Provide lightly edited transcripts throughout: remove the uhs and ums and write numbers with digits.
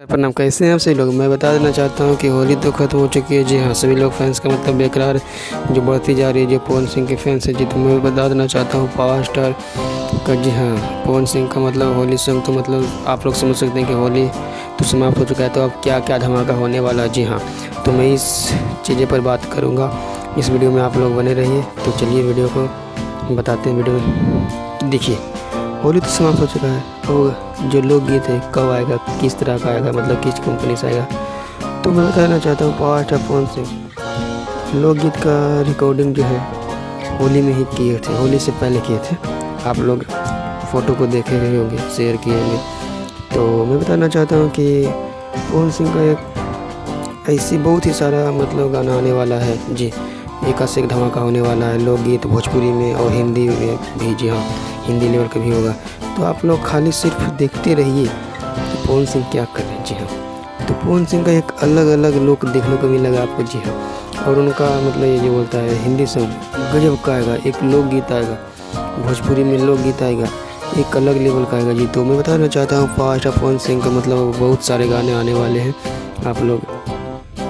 प्रणाम, कैसे हैं आप सभी लोग। मैं बता देना चाहता हूं कि होली तो ख़त्म हो चुकी है। जी हाँ, सभी लोग फैंस का मतलब बेकरार जो बढ़ती जा रही है, जो पवन सिंह के फैंस है जी। तो मैं बता देना चाहता हूं पावर स्टार का जी हाँ, पवन सिंह का मतलब होली सॉन्ग तो मतलब आप लोग समझ सकते हैं कि होली तो समाप्त हो चुका है, तो अब क्या क्या धमाका होने वाला है। जी हाँ, तो मैं इस चीज़ें पर बात करूँगा। इस वीडियो में आप लोग बने रहिए। तो चलिए वीडियो को बताते हैं। वीडियो में देखिए, होली तो समाप्त हो चुका है और जो लोकगीत है कब आएगा, किस तरह का आएगा, मतलब किस कंपनी से आएगा। तो मैं बताना चाहता हूँ पावर स्टार पवन सिंह लोकगीत का रिकॉर्डिंग जो है होली में ही किए थे, होली से पहले किए थे। आप लोग फ़ोटो को देखे हुए होंगे, शेयर किए होंगे। तो मैं बताना चाहता हूँ कि पवन सिंह का एक ऐसी बहुत ही सारा मतलब गाना आने वाला है जी। एक से एक धमाका होने वाला है, लोकगीत भोजपुरी में और हिंदी में भी। जी हाँ, हिंदी लेवल का भी होगा। तो आप लोग खाली सिर्फ देखते रहिए कि पवन सिंह क्या कर रहे हैं। जी हाँ, तो पवन सिंह का एक अलग अलग लुक देखने को मिलेगा आपको। जी हाँ, और उनका मतलब ये जो बोलता है हिंदी सॉन्ग गजब का आएगा, एक लोकगीत आएगा, भोजपुरी में लोकगीत आएगा, एक अलग लेवल का आएगा जी। तो मैं बताना चाहता हूँ पावर स्टार पवन सिंह का मतलब बहुत सारे गाने आने वाले हैं। आप लोग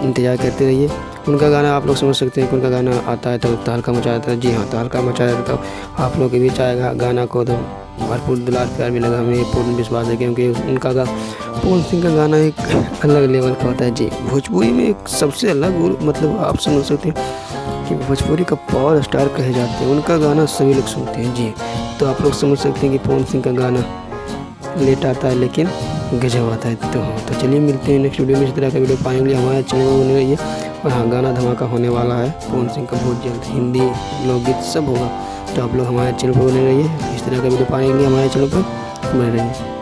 इंतज़ार करते रहिए। उनका गाना आप लोग समझ सकते हैं कि उनका गाना आता है तो तहलका मचा देता है। जी हाँ, तहलका मचा देता है। तो आप लोग के बीच आएगा गाना को तो भरपूर दुलार प्यार मिलेगा, हमें पूर्ण विश्वास है। क्योंकि उनका पवन सिंह का गाना एक अलग लेवल का होता है जी। भोजपुरी में एक सबसे अलग मतलब आप समझ सकते हैं कि भोजपुरी का पावर स्टार कहे जाते हैं। उनका गाना सभी लोग सुनते हैं जी। तो आप लोग समझ सकते हैं कि पवन सिंह का गाना लेट आता है लेकिन गजब आता है। तो चलिए मिलते हैं नेक्स्ट वीडियो में। इस तरह का वीडियो पाएंगे हमारे चैनल में बने रहिए। और हाँ, गाना धमाका होने वाला है पवन सिंह का बहुत जल्द, हिंदी लोकगीत सब होगा। तो आप लोग हमारे चैनल पर बने रहिए। इस तरह का वीडियो पाएंगे हमारे चैनल पर, बने रहिए।